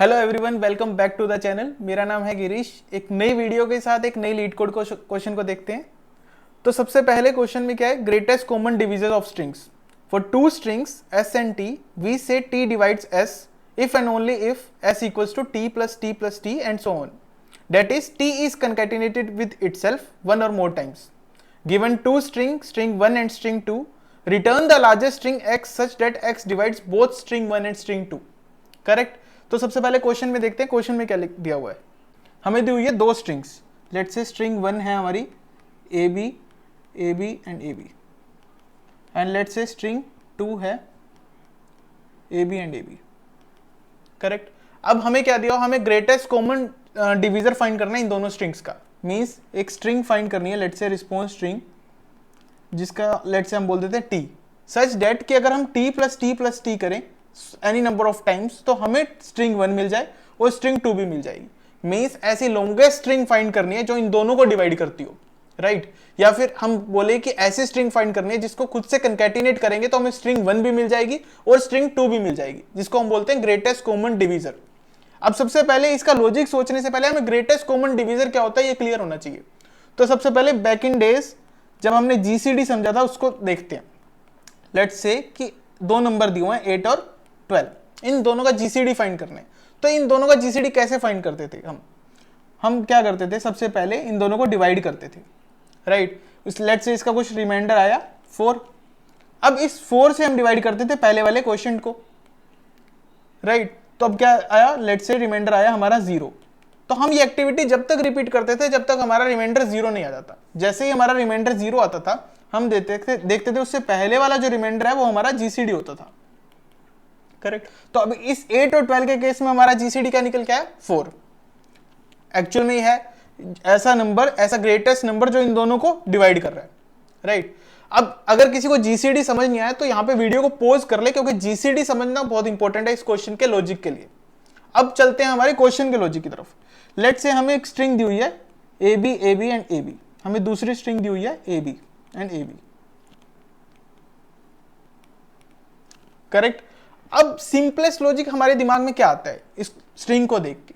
Hello everyone, welcome back to the channel. मेरा नाम है गिरीश। एक नई वीडियो के साथ एक नई लीड कोड क्वेश्चन को देखते हैं। तो सबसे पहले क्वेश्चन में क्या है, greatest common division of strings for two strings S and T we say T divides S if and only if S equals to T plus T and so on, that is T is concatenated with itself one or more times. Given two string 1 and string 2, return the largest string x such that x divides both string 1 and string 2। Correct. तो सबसे पहले question में देखते हैं question में क्या लिख दिया हुआ है। हमें दी हुई है दो स्ट्रिंग्स। लेट्स से स्ट्रिंग 1 है हमारी A B and A B, and let's say string 2 है A B and A B. Correct. अब हमें क्या दिया, हमें ग्रेटेस्ट कॉमन डिवीजर फाइंड करना है इन दोनों स्ट्रिंग्स का। मीन्स एक स्ट्रिंग फाइंड करनी है, लेट्स से रिस्पॉन्स स्ट्रिंग, जिसका लेट्स से हम बोल देते हैं टी, सच डेट कि अगर हम टी प्लस टी करें एनी नंबर ऑफ टाइम्स तो हमें स्ट्रिंग 1 मिल जाए और स्ट्रिंग 2 भी मिल जाएगी। मीन्स ऐसी लॉन्गेस्ट स्ट्रिंग फाइंड करनी है जो इन दोनों को डिवाइड करती हो, राइट। या फिर हम बोले कि ऐसी स्ट्रिंग फाइंड करनी है जिसको खुद से कंकैटिनेट करेंगे तो हमें स्ट्रिंग 1 भी मिल जाएगी और स्ट्रिंग 2 भी मिल जाएगी, जिसको हम बोलते हैं ग्रेटेस्ट कॉमन डिवीजर। अब सबसे पहले इसका लॉजिक सोचने से पहले हमें ग्रेटेस्ट कॉमन डिवीजर क्या होता है ये क्लियर होना चाहिए। तो सबसे पहले बैक इन डेज जब हमने जीसीडी समझा था उसको देखते हैं। लेट्स से कि दो नंबर दिए हुए हैं 8 और 12, इन दोनों का जीसीडी फाइंड करना है। तो इन दोनों का जीसीडी कैसे फाइंड करते थे हम क्या करते थे, सबसे पहले इन दोनों को डिवाइड करते थे, राइट। लेट्स से इसका कुछ रिमाइंडर आया 4। अब इस 4 से हम डिवाइड करते थे पहले वाले क्वेश्चन को, राइट। तो अब क्या आया, लेट्स से रिमाइंडर आया हमारा 0। तो हम ये एक्टिविटी जब तक रिपीट करते थे जब तक हमारा रिमाइंडर 0 नहीं आ जाता। जैसे ही हमारा रिमाइंडर 0 आता था हम देखते थे उससे पहले वाला जो रिमाइंडर है वो हमारा जीसीडी होता था। करेक्ट। तो अब इस 8 और 12 के केस में हमारा जीसीडी क्या निकल के आया, 4। एक्चुअल में है ऐसा नंबर, ऐसा ग्रेटेस्ट नंबर जो इन दोनों को डिवाइड कर रहा है, राइट। अब अगर किसी को जीसीडी समझ नहीं आया तो यहां पे वीडियो को पॉज कर ले, क्योंकि जीसीडी समझना बहुत इंपॉर्टेंट है इस क्वेश्चन के लॉजिक के लिए। अब चलते हैं हमारे क्वेश्चन के लॉजिक की तरफ। लेट से हमें एक स्ट्रिंग दी हुई है A B and A B, हमें दूसरी स्ट्रिंग दी हुई है A B and A B. Correct. अब सिंपलेस्ट लॉजिक हमारे दिमाग में क्या आता है, इस स्ट्रिंग को देख के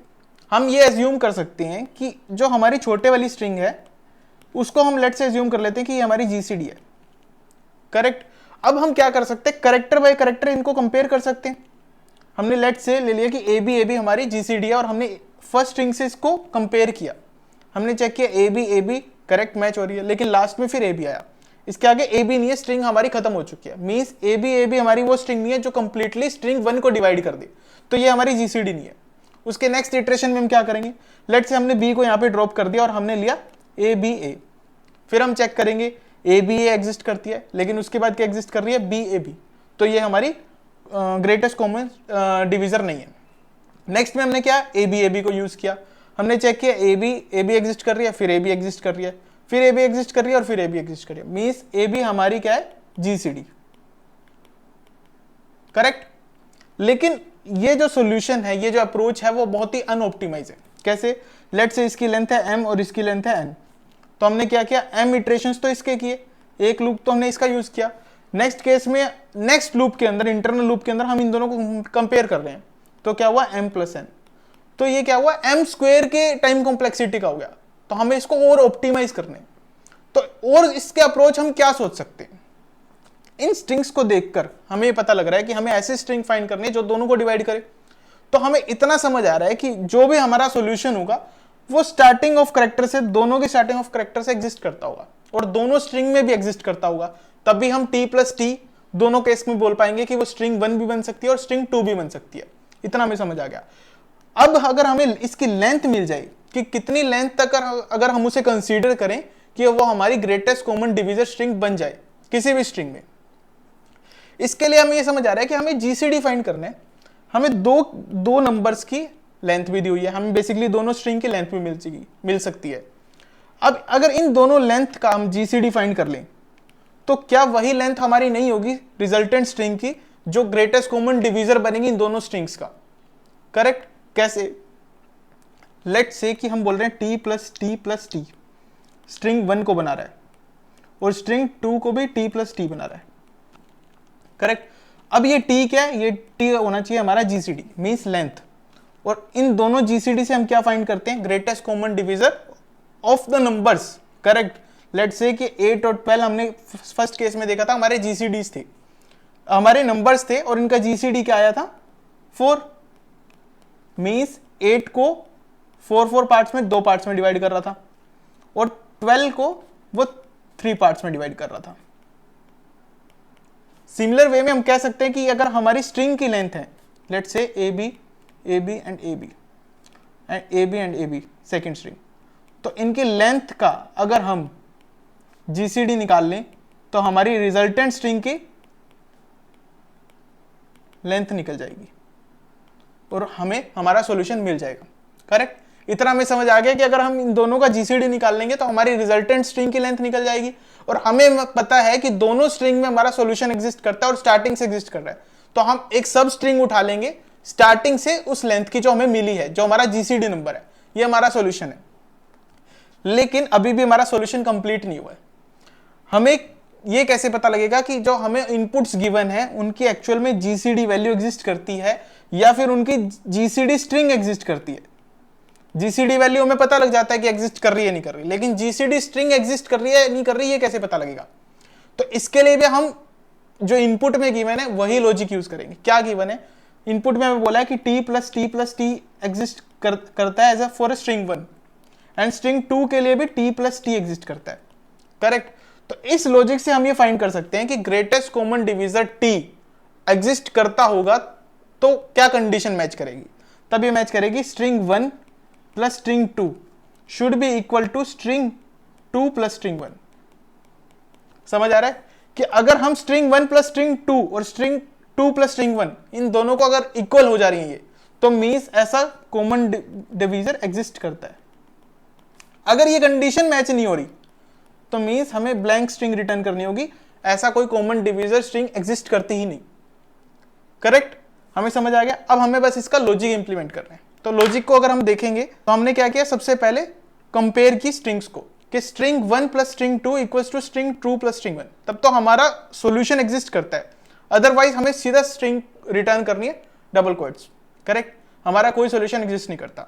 हम ये एज्यूम कर सकते हैं कि जो हमारी छोटे वाली स्ट्रिंग है उसको हम लेट से एज्यूम कर लेते हैं कि ये हमारी जीसीडी है। करेक्ट। अब हम क्या कर सकते हैं, करेक्टर बाय करेक्टर इनको कंपेयर कर सकते हैं। हमने लेट से ले लिया कि ए बी हमारी जीसीडी है और हमने फर्स्ट स्ट्रिंग से इसको कंपेयर किया। हमने चेक किया ए बी करेक्ट मैच हो रही है, लेकिन लास्ट में फिर ए बी आया। इसके आगे ए बी नहीं है, स्ट्रिंग हमारी खत्म हो चुकी है। मींस ए बी हमारी वो स्ट्रिंग नहीं है जो कंप्लीटली स्ट्रिंग 1 को डिवाइड कर दे, तो ये हमारी जीसीडी नहीं है। उसके नेक्स्ट इटरेशन में हम क्या करेंगे, लेट से हमने बी को यहाँ पे ड्रॉप कर दिया और हमने लिया ए, फिर हम चेक करेंगे ए बी एग्जिस्ट करती है, लेकिन उसके बाद क्या एग्जिस्ट कर रही है, बी, तो ये हमारी ग्रेटेस्ट कॉमन डिवीजर नहीं है। नेक्स्ट में हमने क्या, ए बी को यूज किया, हमने चेक किया ए बी एग्जिस्ट कर रही है, फिर ए बी एग्जिस्ट कर रही है, फिर ए बी एग्जिस्ट कर रही है और फिर ए बी एग्जिस्ट कर रही है। मींस ए बी हमारी क्या है, जीसीडी। करेक्ट। लेकिन ये जो सॉल्यूशन है, ये जो अप्रोच है वो बहुत ही अनऑप्टिमाइज है। कैसे, लेट से इसकी लेंथ है m और इसकी लेंथ है n, तो हमने क्या किया, m इटरेशंस तो इसके किए, एक लूप तो हमने इसका यूज किया। नेक्स्ट केस में नेक्स्ट लूप के अंदर, इंटरनल लूप के अंदर हम इन दोनों को कंपेयर कर रहे हैं, तो क्या हुआ m प्लस n, तो ये क्या हुआ, m स्क्वायर के टाइम कॉम्प्लेक्सिटी का हो गया। तो हमें इसको और ऑप्टिमाइज करने, तो और इसके अप्रोच हम क्या सोच सकते हैं। इन स्ट्रिंग्स को देखकर हमें पता लग रहा है कि हमें ऐसी स्ट्रिंग फाइंड करनी है जो दोनों को डिवाइड करे। तो हमें इतना समझ आ रहा है कि जो भी हमारा सॉल्यूशन होगा वो स्टार्टिंग ऑफ कैरेक्टर से, दोनों की स्टार्टिंग ऑफ कैरेक्टर से एग्जिस्ट करता होगा और दोनों स्ट्रिंग में भी एग्जिस्ट करता होगा। तभी हम टी प्लस टी दोनों केस में बोल पाएंगे कि वो स्ट्रिंग 1 भी बन सकती है और स्ट्रिंग 2 भी बन सकती है। इतना हमें समझ आ गया। अब अगर हमें इसकी लेंथ मिल जाए कि कितनी लेंथ तक अगर हम उसे कंसीडर करें कि वो हमारी ग्रेटेस्ट कॉमन डिवीजर स्ट्रिंग बन जाए किसी भी स्ट्रिंग में, इसके लिए हमें ये समझ आ रहा है कि हमें जीसीडी फाइंड करना है। हमें दो नंबर्स की लेंथ भी दी हुई है, हमें बेसिकली दोनों स्ट्रिंग की लेंथ भी मिल सकती है। अब अगर इन दोनों लेंथ का हम जीसीडी फाइंड कर लें तो क्या वही लेंथ हमारी नहीं होगी रिजल्टेंट स्ट्रिंग की जो ग्रेटेस्ट कॉमन डिवीजर बनेगी इन दोनों स्ट्रिंग्स का। करेक्ट। कैसे, लेट से कि हम बोल रहे हैं टी प्लस टी स्ट्रिंग 1 को बना रहा है और स्ट्रिंग 2 को भी टी प्लस टी बना रहा है। करेक्ट। अब ये टी क्या है, ये टी होना चाहिए हमारा जीसीडी, मींस लेंथ। और इन दोनों जीसीडी से हम क्या फाइंड करते हैं, greatest common divisor of the numbers. Correct, let's say कि 8 और 12 हमने फर्स्ट केस में देखा था, हमारे जीसीडीज थे, हमारे नंबर्स थे, और इनका जीसीडी क्या आया था 4। मींस 8 को 4 पार्ट्स में 2 पार्ट्स में डिवाइड कर रहा था, और 12 को वो 3 पार्ट्स में डिवाइड कर रहा था। सिमिलर वे में हम कह सकते हैं कि अगर हमारी स्ट्रिंग की लेंथ है, let's say A B and A B and A B second string, तो इनकी लेंथ का अगर हम जीसीडी निकाल लें तो हमारी रिजल्टेंट स्ट्रिंग की लेंथ निकल जाएगी और हमें हमारा सॉल्यूशन मिल जाएगा। करेक्ट, इतना हमें समझ आ गया कि अगर हम इन दोनों का जीसीडी निकाल लेंगे तो हमारी रिजल्टेंट स्ट्रिंग की लेंथ निकल जाएगी, और हमें पता है कि दोनों स्ट्रिंग में हमारा सॉल्यूशन एग्जिस्ट करता है और स्टार्टिंग से एग्जिस्ट कर रहा है, तो हम एक सब स्ट्रिंग उठा लेंगे स्टार्टिंग से उस लेंथ की जो हमें मिली है, जो हमारा जीसीडी नंबर है, ये हमारा सॉल्यूशन है। लेकिन अभी भी हमारा सॉल्यूशन कंप्लीट नहीं हुआ है। हमें ये कैसे पता लगेगा कि जो हमें इनपुट्स गिवन है उनकी एक्चुअल में जीसीडी वैल्यू एग्जिस्ट करती है या फिर उनकी जीसीडी स्ट्रिंग एग्जिस्ट करती है। जीसीडी वैल्यू हमें पता लग जाता है कि एग्जिस्ट कर रही है नहीं कर रही, लेकिन जीसीडी स्ट्रिंग एग्जिस्ट कर रही है नहीं कर रही है कैसे पता लगेगा? तो इसके लिए भी हम जो इनपुट में गिवन है वही लॉजिक यूज करेंगे। क्या गिवन है इनपुट में? हमें बोला है कि t प्लस टी एग्जिस्ट करता है as a for string 1, and string 2 के लिए भी t प्लस टी एग्जिस्ट करता है। करेक्ट, तो इस लॉजिक से हम ये फाइंड कर सकते हैं कि greatest common divisor t exist करता होगा तो क्या कंडीशन मैच करेगी? तब ये मैच करेगी string 1 plus string 2 should be equal to string 2 plus string 1। समझ आ रहा है कि अगर हम स्ट्रिंग 1 प्लस स्ट्रिंग 2 और स्ट्रिंग 2 प्लस स्ट्रिंग 1 इन दोनों को अगर इक्वल हो जा रही है ये, तो मींस ऐसा कॉमन डिवीजर एग्जिस्ट करता है। अगर ये कंडीशन मैच नहीं हो रही तो मींस हमें ब्लैंक स्ट्रिंग रिटर्न करनी होगी, ऐसा कोई कॉमन डिवीजर स्ट्रिंग एग्जिस्ट करती ही नहीं। करेक्ट, हमें समझ आ गया। अब हमें बस इसका लॉजिक इंप्लीमेंट करना है। तो लॉजिक को अगर हम देखेंगे तो हमने क्या किया, सबसे पहले कंपेयर की स्ट्रिंग्स को कि string 1 plus string 2 equals to string 2 plus string 1, तब तो हमारा सॉल्यूशन एग्जिस्ट करता है। अदरवाइज हमें सीधा स्ट्रिंग रिटर्न करनी है डबल क्वोट्स। करेक्ट, हमारा कोई सॉल्यूशन एग्जिस्ट नहीं करता।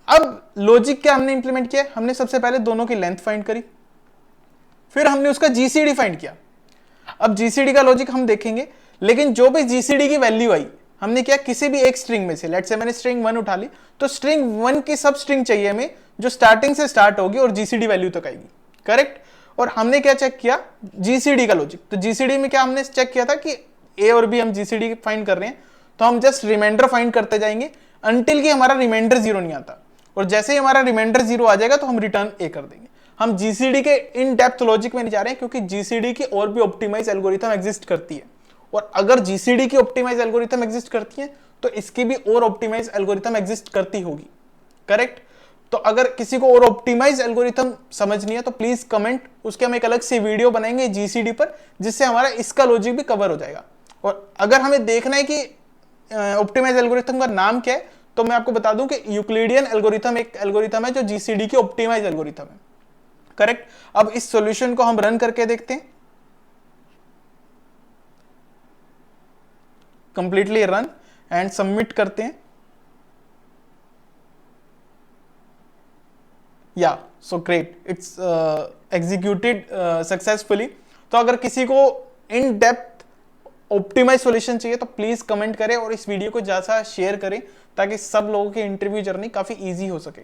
अब लॉजिक क्या हमने इंप्लीमेंट किया, हमने सबसे पहले दोनों की लेंथ फाइंड करी, फिर हमने उसका जीसीडी फाइंड किया। अब जीसीडी का लॉजिक हम देखेंगे, लेकिन जो भी जीसीडी की वैल्यू आई हमने क्या, किसी भी एक स्ट्रिंग में से, लेट्स से मैंने स्ट्रिंग 1 उठा ली, तो स्ट्रिंग 1 की सब स्ट्रिंग चाहिए हमें जो स्टार्टिंग से स्टार्ट होगी और जीसीडी वैल्यू तक आएगी। करेक्ट, और हमने क्या चेक किया, जीसीडी का लॉजिक। तो जीसीडी में क्या हमने चेक किया था कि ए और बी हम जीसीडी फाइंड कर रहे हैं, तो हम जस्ट रिमाइंडर फाइंड करते जाएंगे अंटिल कि हमारा रिमाइंडर 0 नहीं आता, और जैसे ही हमारा रिमाइंडर 0 आ जाएगा तो हम रिटर्न ए कर देंगे। हम जीसीडी के इन डेप्थ लॉजिक में नहीं जा रहे हैं, क्योंकि जीसीडी की और भी ऑप्टिमाइज एल्गोरिथम एग्जिस्ट करती है, और अगर जीसीडी की ऑप्टिमाइज एल्गोरिथम एग्जिस्ट करती है तो इसकी भी और ऑप्टिमाइज एल्गोरिथम एग्जिस्ट करती होगी। करेक्ट, तो अगर किसी को और ऑप्टिमाइज एल्गोरिथम समझनी है तो प्लीज कमेंट, उसके हम एक अलग से वीडियो बनाएंगे जीसीडी पर, जिससे हमारा इसका लॉजिक भी कवर हो जाएगा। और अगर हमें देखना है कि ऑप्टिमाइज एल्गोरिथम का नाम क्या है, तो मैं आपको बता दूं कि यूक्लिडियन एल्गोरिथम एक एल्गोरिथम है जो जीसीडी की ऑप्टिमाइज एल्गोरिथम है। करेक्ट, अब इस सॉल्यूशन को हम रन करके देखते हैं। कंप्लीटली रन एंड सबमिट करते हैं। या so great, it's executed successfully. तो अगर किसी को इन डेप्थ ऑप्टिमाइज सॉल्यूशन चाहिए तो प्लीज कमेंट करें और इस वीडियो को ज्यादा शेयर करें, ताकि सब लोगों की इंटरव्यू जर्नी काफी इजी हो सके।